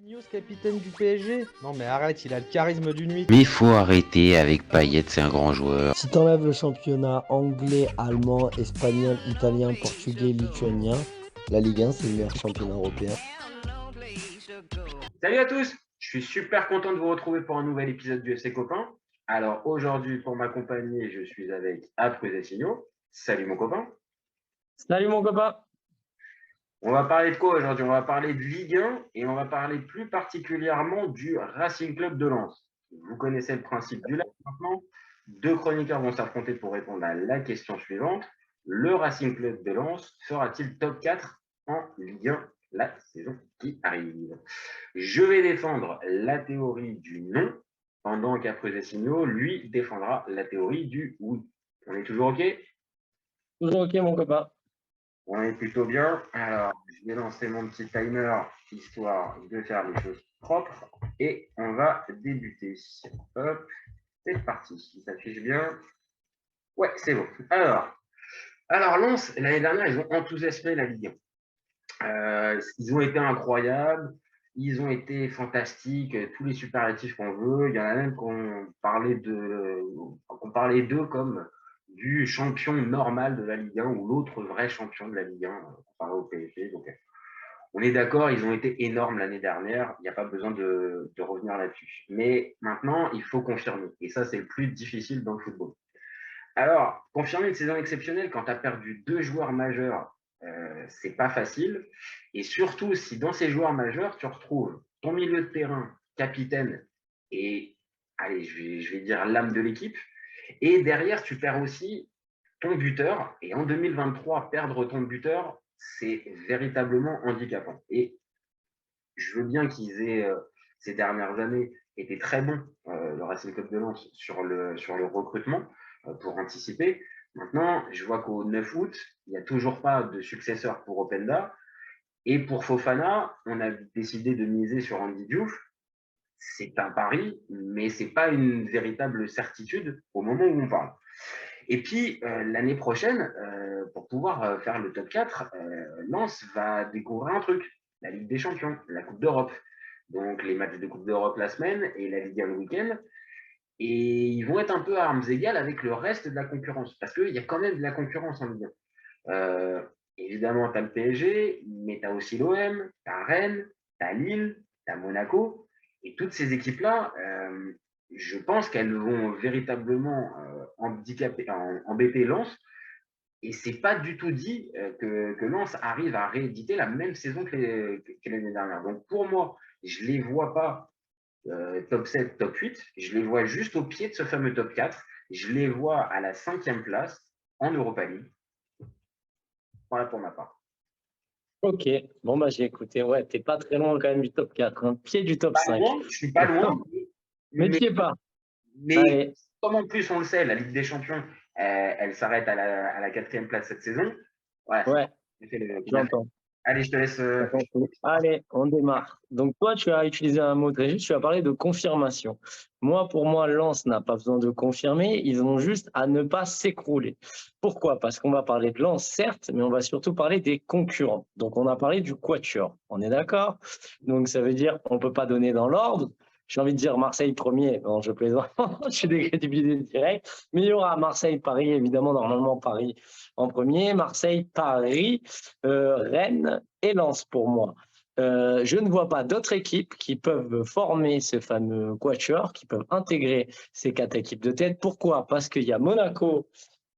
Marquinhos, capitaine du PSG? Non mais arrête, il a le charisme d'une nuit. Mais faut arrêter avec Payet, c'est un grand joueur. Si t'enlèves le championnat anglais, allemand, espagnol, italien, portugais, lituanien, la Ligue 1 c'est le meilleur championnat européen. Salut à tous, je suis super content de vous retrouver pour un nouvel épisode du FC Copain. Alors aujourd'hui, pour m'accompagner, je suis avec Apruzesinho. Salut mon copain. Salut mon copain. On va parler de quoi aujourd'hui? On va parler de Ligue 1 et on va parler plus particulièrement du Racing Club de Lens. Vous connaissez le principe du live maintenant. Deux chroniqueurs vont s'affronter pour répondre à la question suivante. Le Racing Club de Lens sera-t-il top 4 en Ligue 1 la saison qui arrive? Je vais défendre la théorie du non, pendant qu'Apruzesinho, lui, défendra la théorie du oui. On est toujours OK? Toujours OK mon copain. On est plutôt bien. Alors, je vais lancer mon petit timer, histoire de faire les choses propres. Et on va débuter. Hop, c'est parti. Il s'affiche bien. Ouais, c'est bon. Alors Lens, l'année dernière, ils ont enthousiasmé la Ligue 1. Ils ont été incroyables. Ils ont été fantastiques, tous les superlatifs qu'on veut. Il y en a même qu'on parlait d'eux comme du champion normal de la Ligue 1 ou l'autre vrai champion de la Ligue 1 comparé au PSG. Donc, on est d'accord, ils ont été énormes l'année dernière. Il n'y a pas besoin de revenir là-dessus. Mais maintenant, il faut confirmer. Et ça, c'est le plus difficile dans le football. Alors, confirmer une saison exceptionnelle quand tu as perdu deux joueurs majeurs, c'est pas facile. Et surtout, si dans ces joueurs majeurs, tu retrouves ton milieu de terrain, capitaine, et allez, je vais dire l'âme de l'équipe. Et derrière, tu perds aussi ton buteur. Et en 2023, perdre ton buteur, c'est véritablement handicapant. Et je veux bien qu'ils aient, ces dernières années, été très bons, le Racing Club de Lens, sur le recrutement, pour anticiper. Maintenant, je vois qu'au 9 août, il n'y a toujours pas de successeur pour Openda. Et pour Fofana, on a décidé de miser sur Andy Diouf. C'est un pari, mais ce n'est pas une véritable certitude au moment où on parle. Et puis, l'année prochaine, pour pouvoir faire le top 4, Lens va découvrir un truc, la Ligue des Champions, la Coupe d'Europe. Donc, les matchs de Coupe d'Europe la semaine et la Ligue 1 le week-end. Et ils vont être un peu à armes égales avec le reste de la concurrence, parce qu'il y a quand même de la concurrence en Ligue 1. Évidemment, tu as le PSG, mais tu as aussi l'OM, tu as Rennes, tu as Lille, tu as Monaco. Et toutes ces équipes-là, je pense qu'elles vont véritablement embêter Lens. Et ce n'est pas du tout dit que Lens arrive à rééditer la même saison que l'année dernière. Donc pour moi, je ne les vois pas top 7, top 8. Je les vois juste au pied de ce fameux top 4. Je les vois à la 5e place en Europa League. Voilà pour ma part. OK. Bon, bah, j'ai écouté. Ouais, t'es pas très loin quand même du top 4. Hein. Pied du top 5. Je ne suis pas loin. Mais tu es pas. Mais comme en plus, on le sait, la Ligue des Champions, elle s'arrête à la 4e place cette saison. Ouais, j'entends. Allez, je te laisse. Allez, on démarre. Donc, toi, tu as utilisé un mot très juste, tu as parlé de confirmation. Pour moi, Lens n'a pas besoin de confirmer, ils ont juste à ne pas s'écrouler. Pourquoi? Parce qu'on va parler de Lens, certes, mais on va surtout parler des concurrents. Donc, on a parlé du quatuor, on est d'accord? Donc, ça veut dire qu'on ne peut pas donner dans l'ordre. J'ai envie de dire Marseille premier, non, je plaisante, je suis décrédibilisé direct. Mais il y aura Marseille-Paris, évidemment, normalement Paris en premier, Marseille-Paris, Rennes et Lens pour moi. Je ne vois pas d'autres équipes qui peuvent former ce fameux quatuor, qui peuvent intégrer ces 4 équipes de tête. Pourquoi? Parce qu'il y a Monaco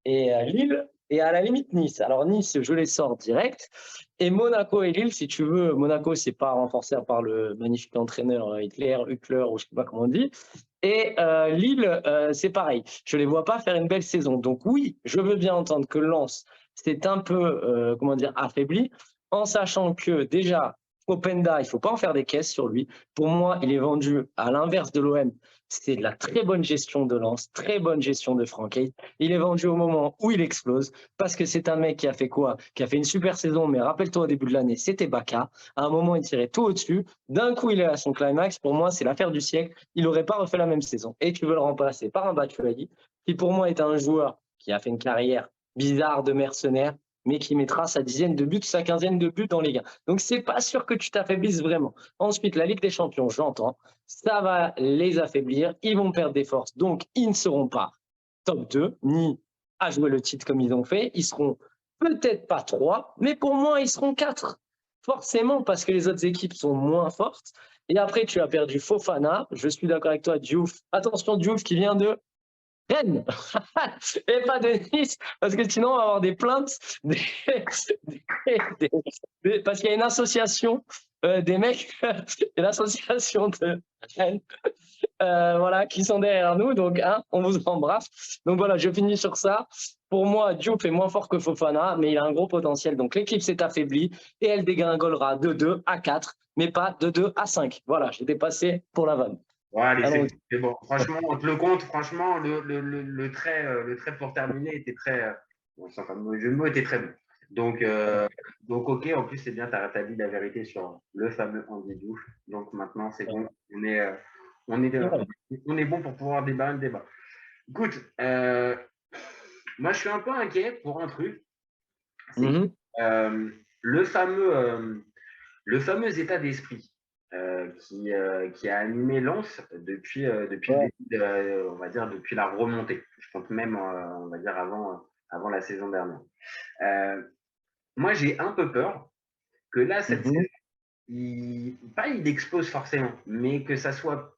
et Lille, et à la limite Nice. Alors Nice, je les sors direct. Et Monaco et Lille, si tu veux, Monaco, c'est pas renforcé par le magnifique entraîneur Huttler, ou je sais pas comment on dit. Et Lille, c'est pareil. Je les vois pas faire une belle saison. Donc oui, je veux bien entendre que Lens c'est un peu, affaibli, en sachant que déjà, Openda, il ne faut pas en faire des caisses sur lui. Pour moi, il est vendu à l'inverse de l'OM. C'est de la très bonne gestion de Lens, très bonne gestion de Franck. Il est vendu au moment où il explose, parce que c'est un mec qui a fait quoi? Qui a fait une super saison, mais rappelle-toi au début de l'année, c'était Baka. À un moment, il tirait tout au-dessus. D'un coup, il est à son climax. Pour moi, c'est l'affaire du siècle. Il n'aurait pas refait la même saison. Et tu veux le remplacer par un Batshuayi, qui pour moi est un joueur qui a fait une carrière bizarre de mercenaire, mais qui mettra sa dizaine de buts, sa quinzaine de buts dans les gains. Donc, c'est pas sûr que tu t'affaiblisses vraiment. Ensuite, la Ligue des Champions, j'entends, ça va les affaiblir. Ils vont perdre des forces. Donc, ils ne seront pas top 2, ni à jouer le titre comme ils ont fait. Ils seront peut-être pas 3, mais pour moi, ils seront 4. Forcément, parce que les autres équipes sont moins fortes. Et après, tu as perdu Fofana. Je suis d'accord avec toi, Diouf. Attention, Diouf qui vient de Rennes et pas de Nice, parce que sinon on va avoir des plaintes parce qu'il y a une association des mecs et l'association de Rennes voilà, qui sont derrière nous, donc hein, on vous embrasse. Donc voilà, je finis sur ça. Pour moi, Diop est moins fort que Fofana, mais il a un gros potentiel. Donc l'équipe s'est affaiblie et elle dégringolera de 2 à 4, mais pas de 2 à 5. Voilà, j'ai dépassé pour la vanne. Ouais, allez, Alors, c'est bon. Franchement, on te le compte. Franchement, le trait pour terminer était très. Bon, sans faire de mauvais jeu de mots, était très bon. Donc ok. En plus, c'est bien, tu as dit la vérité sur le fameux Andy Diouf. Donc maintenant, c'est bon. On est bon pour pouvoir débarrer le débat. Écoute, moi, je suis un peu inquiet pour un truc. C'est le fameux état d'esprit. Qui a animé Lens depuis le début, on va dire depuis la remontée. Je compte même, on va dire avant la saison dernière. Moi, j'ai un peu peur que là, cette saison, il explose forcément, mais que ça soit,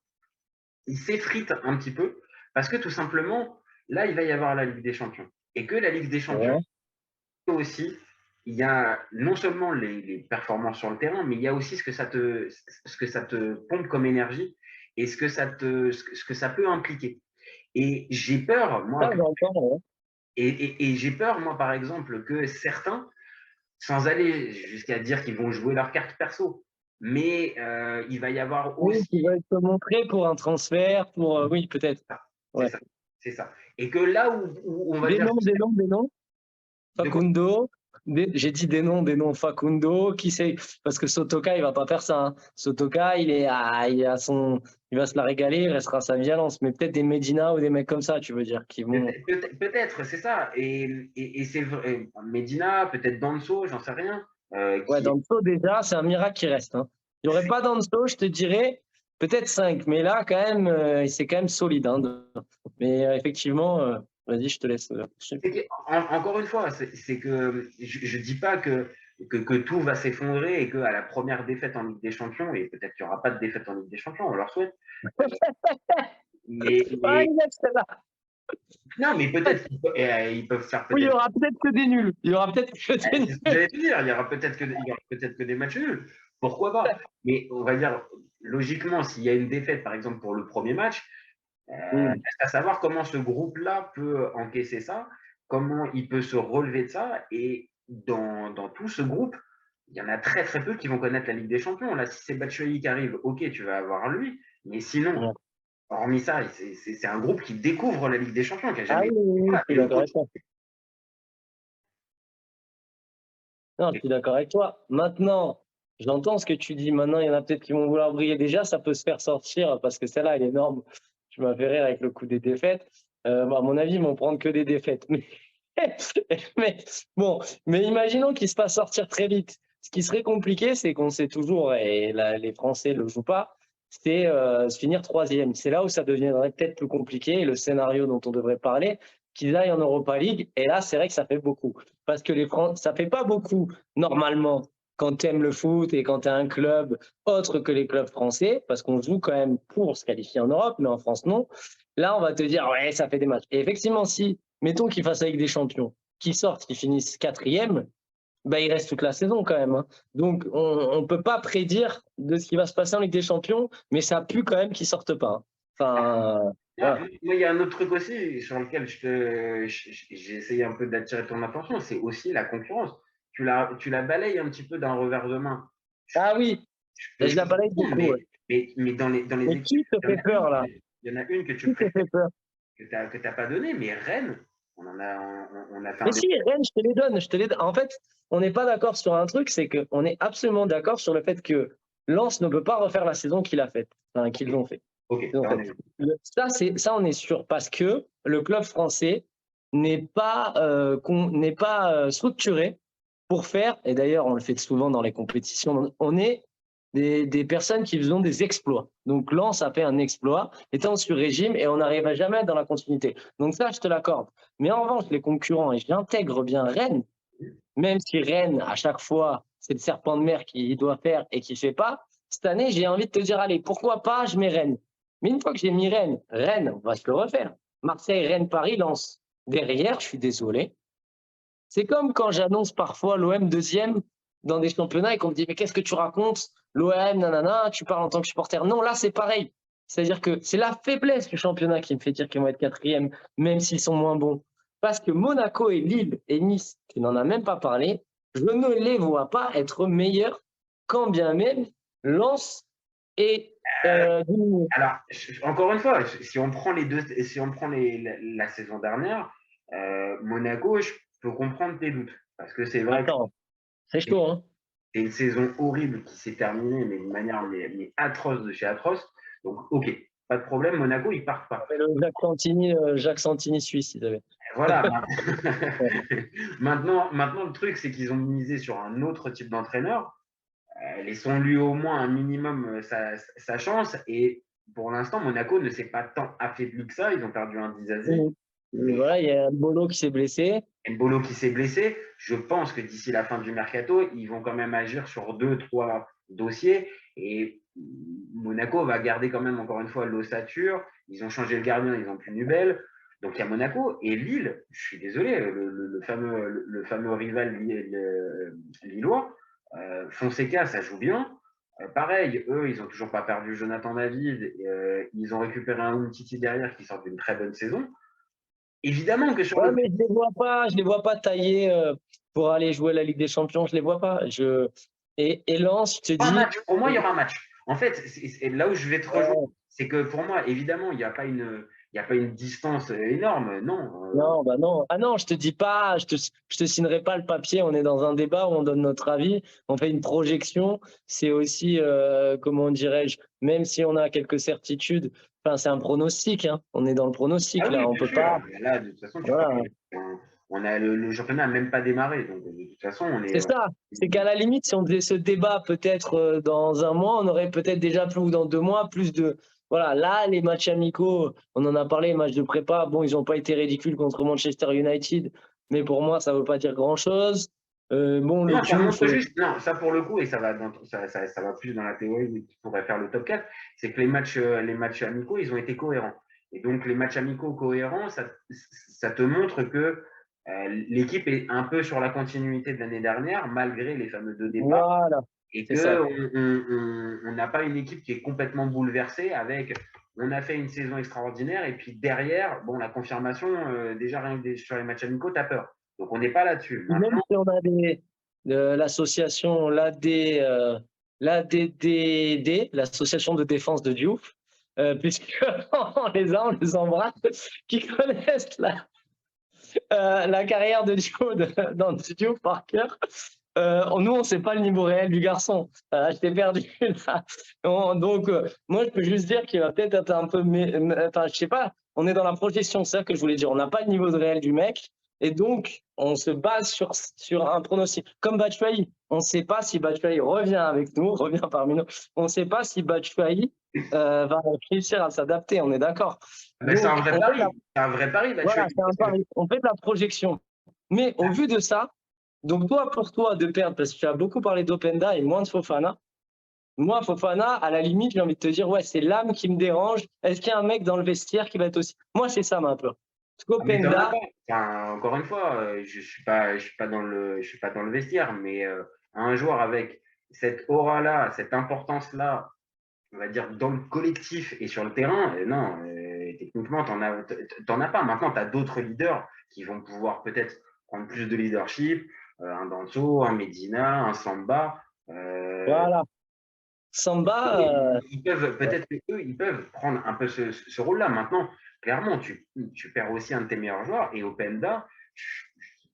il s'effrite un petit peu, parce que tout simplement, là, il va y avoir la Ligue des Champions, et que la Ligue des Champions aussi. Il y a non seulement les performances sur le terrain, mais il y a aussi ce que ça te pompe comme énergie et ce que ça peut impliquer. Et j'ai peur, moi, et j'ai peur, moi, par exemple, que certains, sans aller jusqu'à dire qu'ils vont jouer leur carte perso, mais il va y avoir aussi… Oui, qui va te montrer pour un transfert, pour… oui, peut-être. Ouais. C'est ça. Et que là où on va dire… Des noms. Facundo. J'ai dit des noms, Facundo, qui sait, parce que Sotoka, il va pas faire ça. Hein. Sotoka, il va se la régaler, il restera sa violence. Mais peut-être des Medina ou des mecs comme ça, tu veux dire, qui vont… Peut-être, c'est ça. Et c'est vrai. Medina, peut-être Danso, j'en sais rien. Ouais, Danso, déjà, c'est un miracle qui reste. Hein. Il n'y aurait pas Danso, je te dirais, peut-être 5. Mais là, quand même, c'est quand même solide. Hein, mais effectivement… Vas-y, je te laisse. Encore une fois, c'est que je ne dis pas que tout va s'effondrer et qu'à la première défaite en Ligue des Champions, et peut-être qu'il n'y aura pas de défaite en Ligue des Champions, on leur souhaite. Non, mais peut-être qu'ils peuvent faire… Oui, il y aura peut-être que des nuls. Il y aura peut-être que des nuls. J'allais te dire, il y aura peut-être que des matchs nuls. Pourquoi pas? Mais on va dire, logiquement, s'il y a une défaite, par exemple, pour le premier match, à savoir comment ce groupe-là peut encaisser ça, comment il peut se relever de ça. Et dans tout ce groupe, il y en a très très peu qui vont connaître la Ligue des Champions. Là, si c'est Batshuayi qui arrive, ok, tu vas avoir lui. Mais sinon, hormis ça, c'est un groupe qui découvre la Ligue des Champions, qui n'a jamais… Non, je suis d'accord avec toi. Maintenant, j'entends ce que tu dis. Maintenant, il y en a peut-être qui vont vouloir briller. Déjà, ça peut se faire sortir parce que celle-là, elle est énorme. Tu m'as fait rire avec le coup des défaites. Bon, à mon avis, ils vont prendre que des défaites. Mais imaginons qu'il se fasse sortir très vite. Ce qui serait compliqué, c'est qu'on sait toujours, et là, les Français ne le jouent pas, c'est se finir 3e. C'est là où ça deviendrait peut-être plus compliqué. Et le scénario dont on devrait parler, qu'ils aillent en Europa League. Et là, c'est vrai que ça fait beaucoup. Parce que ça ne fait pas beaucoup, normalement, quand tu aimes le foot et quand tu as un club autre que les clubs français, parce qu'on joue quand même pour se qualifier en Europe, mais en France, non. Là, on va te dire, ouais, ça fait des matchs. Et effectivement, si, mettons qu'ils fassent avec des champions, qui sortent, qui finissent 4e, bah, il reste toute la saison quand même. Hein. Donc, on ne peut pas prédire de ce qui va se passer en Ligue des Champions, mais ça pue quand même qu'ils ne sortent pas. Hein. Enfin… Moi, il y a un autre truc aussi sur lequel j'ai essayé un peu d'attirer ton attention, c'est aussi la concurrence. Tu la balayes un petit peu d'un revers de main. Ah oui, je la balaye beaucoup. Mais dans les mais qui te fait peur là? Il y en a une que tu n'as pas donnée, mais Rennes, on a fait… Mais si, Rennes, je te les donne. En fait, on n'est pas d'accord sur un truc, c'est qu'on est absolument d'accord sur le fait que Lens ne peut pas refaire la saison qu'il a faite, enfin, qu'ils ont fait. Ok. Ça, on est sûr, parce que le club français n'est pas structuré pour faire, et d'ailleurs on le fait souvent dans les compétitions, on est des personnes qui font des exploits. Donc Lens a fait un exploit, étant sur régime, et on n'arrive jamais dans la continuité. Donc ça, je te l'accorde. Mais en revanche, les concurrents, et j'intègre bien Rennes, même si Rennes, à chaque fois, c'est le serpent de mer qui doit faire et qui ne fait pas, cette année, j'ai envie de te dire, allez, pourquoi pas, je mets Rennes. Mais une fois que j'ai mis Rennes, Rennes va se le refaire. Marseille, Rennes, Paris, Lens. Derrière, je suis désolé. C'est comme quand j'annonce parfois l'OM deuxième dans des championnats et qu'on me dit, mais qu'est-ce que tu racontes? L'OM, nanana, tu parles en tant que supporter. Non, là, c'est pareil. C'est-à-dire que c'est la faiblesse du championnat qui me fait dire qu'ils vont être quatrième, même s'ils sont moins bons. Parce que Monaco et Lille et Nice, tu n'en as même pas parlé, je ne les vois pas être meilleurs, quand bien même Lens et Alors, encore une fois, si on prend les deux, si on prend la saison dernière, Monaco, je peux comprendre tes doutes. Parce que c'est vrai que Attends, c'est chaud, hein? c'est une saison horrible qui s'est terminée, mais d'une manière mais atroce de chez atroce. Donc, ok, pas de problème, Monaco, ils partent pas. Le Jacques Santini suisse, ils avaient. Voilà. Maintenant, le truc, c'est qu'ils ont misé sur un autre type d'entraîneur. Laissons-lui au moins un minimum sa chance. Et pour l'instant, Monaco ne s'est pas tant affaibli que ça. Ils ont perdu un Disasi. Voilà, il y a Mbolo qui s'est blessé. Mbolo qui s'est blessé. Je pense que d'ici la fin du mercato, ils vont quand même agir sur 2-3 dossiers. Et Monaco va garder quand même, encore une fois, l'ossature. Ils ont changé le gardien, ils n'ont plus Nubel. Donc il y a Monaco et Lille. Je suis désolé, le fameux rival lillois. Fonseca, ça joue bien. Pareil, eux, ils n'ont toujours pas perdu Jonathan David. Ils ont récupéré un Umtiti derrière qui sort d'une très bonne saison. Évidemment que sur mais je les vois pas tailler pour aller jouer la Ligue des Champions. Je les vois pas. Et Lens, je te dis. Match. Pour moi, il y aura un match. En fait, c'est là où je vais te rejoindre, c'est que pour moi, évidemment, il n'y a pas une distance énorme, non. Non, bah non. Ah non, je te dis pas, je te signerai pas le papier. On est dans un débat où on donne notre avis, on fait une projection. C'est aussi, comment dirais-je, même si on a quelques certitudes, enfin, c'est un pronostic. Hein. On est dans le pronostic là, on peut pas. Là, de toute façon, Voilà. on a le championnat n'a même pas démarré, donc de toute façon, on est. C'est ça. C'est qu'à la limite, si on faisait ce débat peut-être dans un mois, on aurait peut-être déjà plus, ou dans 2 mois, plus de. Voilà, là, les matchs amicaux, on en a parlé, les matchs de prépa, bon, ils n'ont pas été ridicules contre Manchester United, mais pour moi, ça ne veut pas dire grand-chose. Bon, non, ça montre juste, non, ça pour le coup, et ça va plus dans la théorie qui pourrait faire le top 4, c'est que les matchs amicaux, ils ont été cohérents. Et donc, les matchs amicaux cohérents, ça te montre que l'équipe est un peu sur la continuité de l'année dernière, malgré les fameux 2 départs. Voilà. Et qu'on n'a pas une équipe qui est complètement bouleversée avec on a fait une saison extraordinaire et puis derrière, bon, la confirmation, déjà rien que sur les matchs amicaux, tu as peur. Donc on n'est pas là-dessus. Même si on a l'association l'ADDD, l'association de défense de Diouf, puisque on les embrasse, qui connaissent la carrière de Diouf par cœur. Nous, on ne sait pas le niveau réel du garçon. Je t'ai perdu là. Donc, moi, je peux juste dire qu'il va peut-être être un peu. Enfin, je sais pas. On est dans la projection, c'est ça que je voulais dire. On n'a pas le niveau réel du mec. Et donc, on se base sur un pronostic. Comme Batshuayi. On ne sait pas si Batshuayi revient avec nous, revient parmi nous. On ne sait pas si Batshuayi va réussir à s'adapter. On est d'accord. C'est un vrai pari. C'est un vrai pari. Voilà, c'est un pari. On fait de la projection. Mais au vu de ça, donc toi, pour toi, de perdre, parce que tu as beaucoup parlé d'Openda et moins de Fofana, moi, Fofana, à la limite, j'ai envie de te dire, ouais, c'est l'âme qui me dérange. Est-ce qu'il y a un mec dans le vestiaire qui va être aussi… Moi, c'est ça ma peur. Parce qu'Openda… Encore une fois, je suis pas dans le vestiaire, mais un joueur avec cette aura-là, cette importance-là, on va dire, dans le collectif et sur le terrain, non, techniquement, t'en as pas. Maintenant, tu as d'autres leaders qui vont pouvoir peut-être prendre plus de leadership, un Danso, un Medina, un Samba. Voilà. Samba… Ils peuvent, peut-être qu'eux, ils peuvent prendre un peu ce rôle-là. Maintenant, clairement, tu perds aussi un de tes meilleurs joueurs. Et Openda,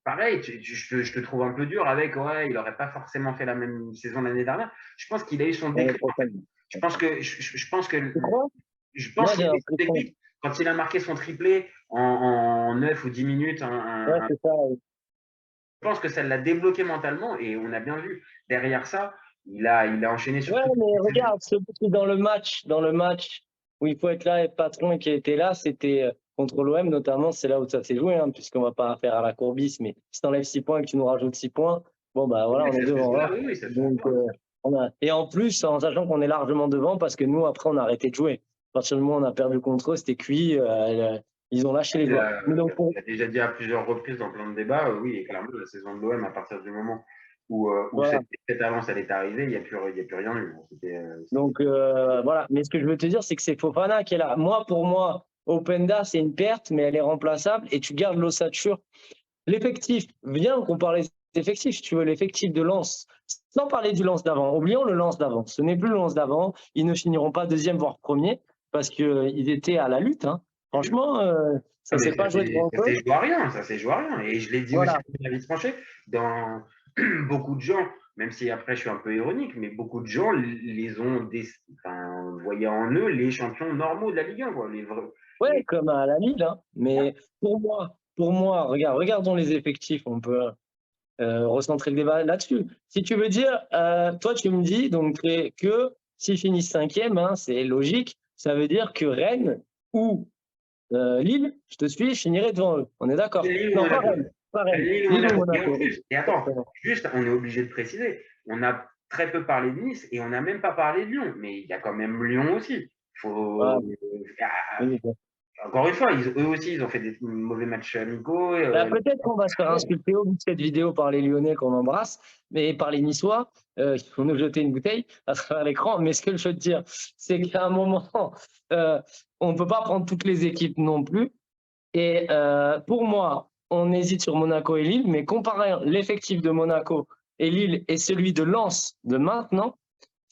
pareil, je te trouve un peu dur avec, ouais, il n'aurait pas forcément fait la même saison l'année dernière. Je pense qu'il a eu son déclic. Je pense que quand il a marqué son triplé, en 9 ou 10 minutes. Ouais, c'est ça. Je pense que ça l'a débloqué mentalement et on a bien vu. Derrière ça, il a enchaîné sur Ouais, tout. mais regarde, ce but dans le match où il faut être là et être patron et qui a été là, c'était contre l'OM notamment, c'est là où ça s'est joué, hein, puisqu'on va pas faire à la courbis, mais si t'enlèves 6 points et que tu nous rajoutes 6 points, bon bah voilà, on est devant. Hein. Oui, ça se joue Donc, là. et en plus, en sachant qu'on est largement devant, parce que nous, après, on a arrêté de jouer. À partir du moment où on a perdu contre eux, c'était cuit, ils ont lâché les joueurs. Mais donc, Il a déjà dit à plusieurs reprises dans plein de débats, oui, et clairement, la saison de l'OM, à partir du moment où voilà. cette avance elle est arrivée, il n'y a plus rien eu. Donc voilà, mais ce que je veux te dire, c'est que c'est Fofana qui est là. Moi, pour moi, Openda, c'est une perte, mais elle est remplaçable et tu gardes l'ossature. L'effectif, viens qu'on parle des effectifs, si tu veux, l'effectif de Lens, sans parler du Lens d'avant, oublions le Lens d'avant. Ce n'est plus le Lens d'avant, ils ne finiront pas deuxième, voire premier, parce qu'ils étaient à la lutte. Hein. Franchement, ça ne s'est pas joué de grand chose. Ça s'est joué à rien. Et je l'ai dit voilà. aussi à David Franchet, dans beaucoup de gens, même si après je suis un peu ironique, mais beaucoup de gens les ont voyaient en eux les champions normaux de la Ligue 1. Quoi, Ouais, comme à la Lille. Hein. Mais pour moi, regardons les effectifs, on peut recentrer le débat là-dessus. Si tu veux dire, toi tu me dis donc que s'ils finissent cinquième, hein, c'est logique, ça veut dire que Rennes ou Lille, je te suis, je finirai devant eux. On est d'accord? Non, pas Rennes. Pas Rennes. Lille ou Monaco. Et attends, juste, on est obligé de préciser, on a très peu parlé de Nice et on n'a même pas parlé de Lyon, mais il y a quand même Lyon aussi. Encore une fois, eux aussi, ils ont fait des mauvais matchs amicaux. Peut-être qu'on va se faire insulter au bout de cette vidéo par les Lyonnais qu'on embrasse, mais par les Niçois, il faut nous jeter une bouteille à travers l'écran. Mais ce que je veux te dire, c'est qu'à un moment, on ne peut pas prendre toutes les équipes non plus. Et pour moi, on hésite sur Monaco et Lille, mais comparer l'effectif de Monaco et Lille et celui de Lens de maintenant,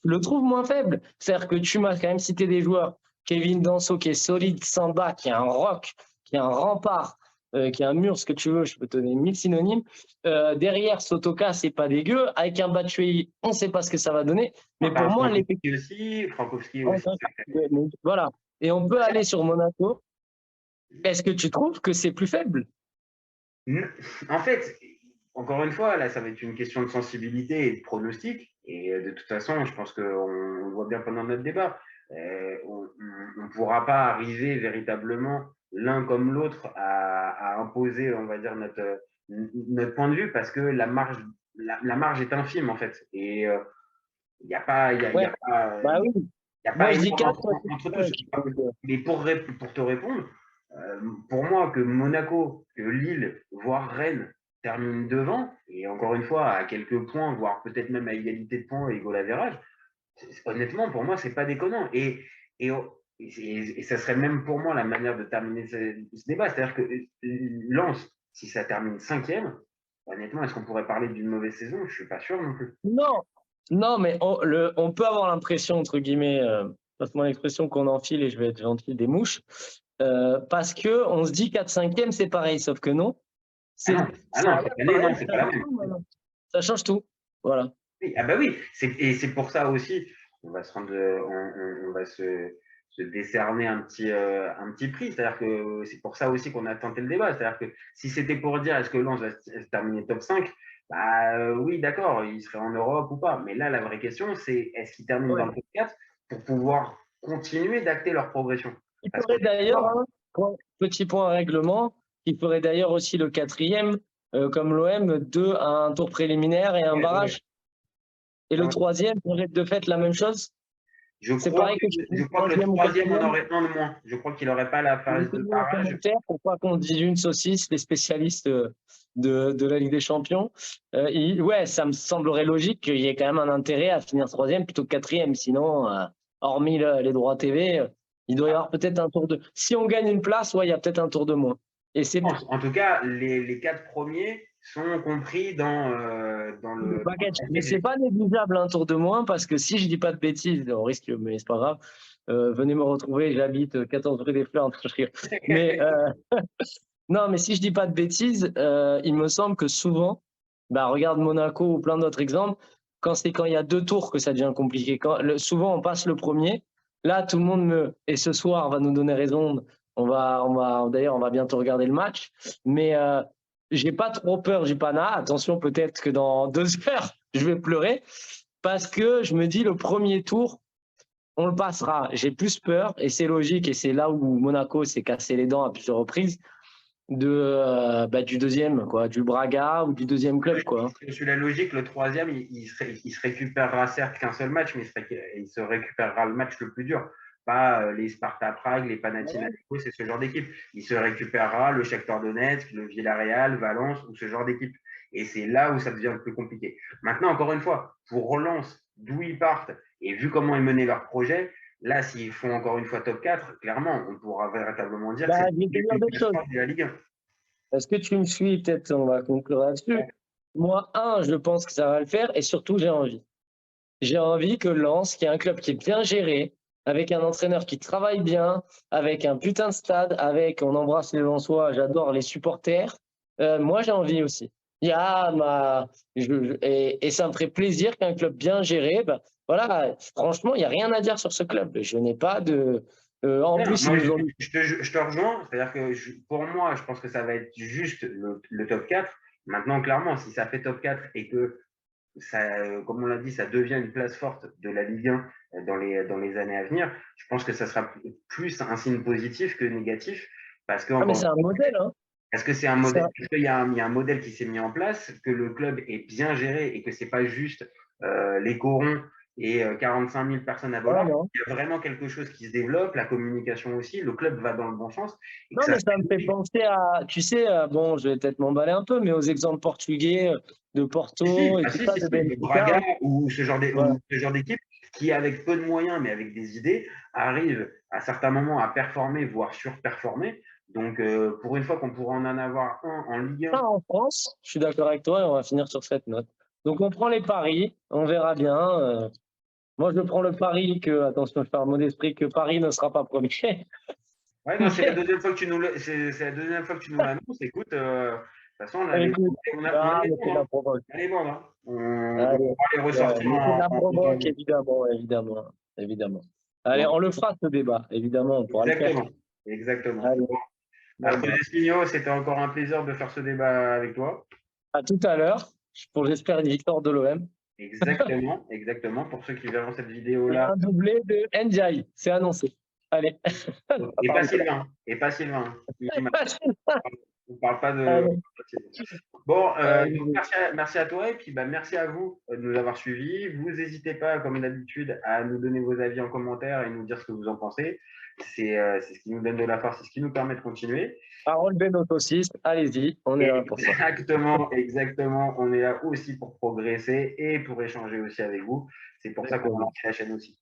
je le trouve moins faible. C'est-à-dire que tu m'as quand même cité des joueurs. Kevin Danso qui est solide, Samba qui est un roc, qui est un rempart, qui est un mur, ce que tu veux, je peux te donner 1000 synonymes. Derrière, Sotoka, c'est pas dégueu. Avec un Batshuayi, on ne sait pas ce que ça va donner. Mais pour moi, l'effectif aussi, Frankowski aussi. Voilà. Et on peut aller sur Monaco. Est-ce que tu trouves que c'est plus faible? En fait, encore une fois, là, ça va être une question de sensibilité et de pronostic. Et de toute façon, je pense qu'on le voit bien pendant notre débat. On ne pourra pas arriver véritablement l'un comme l'autre à imposer, on va dire, notre point de vue parce que la marge est infime en fait. Et il n'y a pas, bah oui. Moi, je dis 4 entre tous. Mais pour te répondre, pour moi, que Monaco, que Lille, voire Rennes terminent devant, et encore une fois à quelques points, voire peut-être même à égalité de points et goal average, honnêtement, pour moi, c'est pas déconnant. Et ça serait même pour moi la manière de terminer ce débat. C'est-à-dire que Lens, si ça termine cinquième, honnêtement, est-ce qu'on pourrait parler d'une mauvaise saison? Je suis pas sûr non plus. Non, mais on peut avoir l'impression, entre guillemets, passe-moi l'expression qu'on enfile et je vais être gentil, des mouches, parce qu'on se dit 4/5e, c'est pareil, sauf que non. Cette année, non, c'est pas la même. Ça change tout. Voilà. Oui, ah bah oui, et c'est pour ça aussi, on va se décerner un petit prix. C'est-à-dire que c'est pour ça aussi qu'on a tenté le débat. C'est-à-dire que si c'était pour dire est-ce que Lens va se terminer top 5, bah oui, d'accord, il serait en Europe ou pas. Mais là, la vraie question, c'est est-ce qu'ils terminent dans le top 4 pour pouvoir continuer d'acter leur progression. Il faudrait d'ailleurs, petit point règlement, il ferait d'ailleurs aussi le 4e, comme l'OM, un tour préliminaire et un barrage. Et le 3e, pour être de fait la même chose. Je crois que le 3e en aurait un de moins. Je crois qu'il n'aurait pas la phase de barrage. Pourquoi qu'on dise une saucisse, les spécialistes de la Ligue des Champions. Ouais, ça me semblerait logique qu'il y ait quand même un intérêt à finir 3e plutôt que 4e. Sinon, hormis les droits TV, il doit y avoir peut-être un tour de. Si on gagne une place, ouais, il y a peut-être un tour de moins. Et en tout cas, les 4 premiers sont compris dans le package. Mais c'est pas négligeable un tour de moins parce que si je dis pas de bêtises, on risque, mais c'est pas grave. Venez me retrouver, j'habite 14 rue des Fleurs. Mais non, mais si je dis pas de bêtises, il me semble que souvent, regarde Monaco ou plein d'autres exemples, quand il y a 2 tours que ça devient compliqué. Souvent on passe le premier. Là, tout le monde et ce soir va nous donner raison. D'ailleurs, on va bientôt regarder le match. Mais j'ai pas trop peur du Pana. Attention, peut-être que dans 2 heures, je vais pleurer parce que je me dis le premier tour, on le passera. J'ai plus peur et c'est logique et c'est là où Monaco s'est cassé les dents à plusieurs reprises du deuxième, quoi, du Braga ou du deuxième club, quoi. Sur la logique, le troisième, il se récupérera certes qu'un seul match, mais il se récupérera le match le plus dur. Pas les Sparta Prague, les Panathinaikos, c'est ce genre d'équipe. Il se récupérera le Shakhtar Donetsk, le Villarreal, Valence ou ce genre d'équipe. Et c'est là où ça devient le plus compliqué. Maintenant, encore une fois, pour Relance, d'où ils partent et vu comment ils menaient leur projet, là, s'ils font encore une fois top 4, clairement, on pourra véritablement dire que c'est je vais te dire deux choses. de la Ligue 1. Est-ce que tu me suis? Peut-être on va conclure là-dessus. Ouais. Moi, je pense que ça va le faire et surtout, j'ai envie. J'ai envie que Lens, qui est un club qui est bien géré, avec un entraîneur qui travaille bien, avec un putain de stade, on embrasse les Lensois, j'adore les supporters. Moi, j'ai envie aussi. Et ça me ferait plaisir qu'un club bien géré, voilà, franchement, il n'y a rien à dire sur ce club. Je n'ai pas de. En plus, moi, je te rejoins. C'est-à-dire que pour moi, je pense que ça va être juste le top 4. Maintenant, clairement, si ça fait top 4 et que ça, comme on l'a dit, ça devient une place forte de la Ligue 1 dans les années à venir, je pense que ça sera plus un signe positif que négatif. Parce que, mais c'est un modèle, hein. Parce que c'est un modèle, parce qu'il y a un modèle qui s'est mis en place, que le club est bien géré et que c'est pas juste les corons et 45 000 personnes à Bollard. Il y a vraiment quelque chose qui se développe, la communication aussi, le club va dans le bon sens. Non, mais ça me fait penser à, tu sais, bon, je vais peut-être m'emballer un peu, mais aux exemples portugais de Porto et tout ça, de Braga ou ce genre d'équipe qui, avec peu de moyens, mais avec des idées, arrivent à certains moments à performer, voire surperformer. Donc, pour une fois qu'on pourra en avoir un en Ligue 1. En France, je suis d'accord avec toi et on va finir sur cette note. Donc, on prend les paris, on verra bien. Moi, je prends le pari que, attention, je fais un mot d'esprit, que Paris ne sera pas premier. Ouais, non, c'est la deuxième fois que tu nous l'annonces. Écoute, de toute façon, on a les vendre. On va les ressortir. La provoque, évidemment. Allez, on le fera ce débat, évidemment. On pourra le faire. Exactement. Espino, c'était encore un plaisir de faire ce débat avec toi. À tout à l'heure, j'espère une victoire de l'OM. Exactement. Pour ceux qui verront cette vidéo-là. Un doublé de Ndiaye, c'est annoncé. Allez. Et pas Sylvain. On ne parle pas de. Bon, merci à toi et puis merci à vous de nous avoir suivis. Vous n'hésitez pas, comme d'habitude, à nous donner vos avis en commentaire et nous dire ce que vous en pensez. C'est ce qui nous donne de la force, c'est ce qui nous permet de continuer. À relever nos saucisses, allez-y, on est là pour ça. Exactement. On est là aussi pour progresser et pour échanger aussi avec vous. C'est pour ça qu'on lance la chaîne aussi.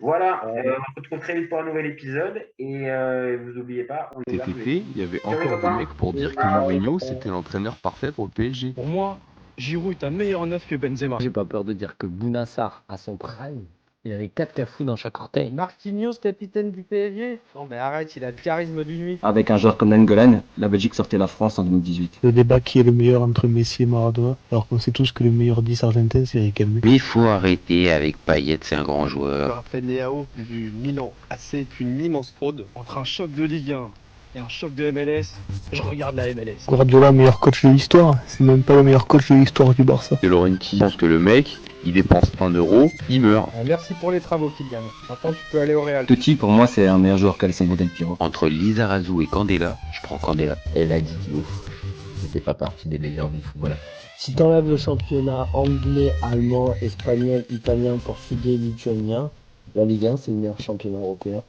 Voilà, on se retrouve très vite pour un nouvel épisode et vous n'oubliez pas, on est là. Cet été, il y avait encore des mecs pour dire que Mourinho c'était l'entraîneur parfait pour le PSG. Pour moi, Giroud est un meilleur neuf que Benzema. J'ai pas peur de dire que Bounassar, à son prime, il avait 4 cafous dans chaque orteil. Marquinhos, capitaine du PSG? Non mais arrête, il a le charisme du nuit. Avec un joueur comme Nainggolan, la Belgique sortait la France en 2018. Le débat qui est le meilleur entre Messi et Maradona, alors qu'on sait tous que le meilleur 10 argentin c'est Riquelme. Mais il faut arrêter avec Payet, c'est un grand joueur. Raphaël Leao du Milan AC, une immense fraude. Entre un choc de Ligue 1 et un choc de MLS, je regarde la MLS. Guardiola, meilleur coach de l'histoire, c'est même pas le meilleur coach de l'histoire du Barça. De Laurenti pense que le mec, il dépense 1 euro, il meurt. Merci pour les travaux, Kylian. Maintenant, tu peux aller au Real. Totti, pour moi, c'est un meilleur joueur qu'Alessandro Del Piero. Entre Lizarazu et Candela, je prends Candela. Elle a dit ouf. C'était pas partie des meilleurs du football. Si t'enlèves le championnat anglais, allemand, espagnol, italien, portugais, lituanien, la Ligue 1 c'est le meilleur championnat européen.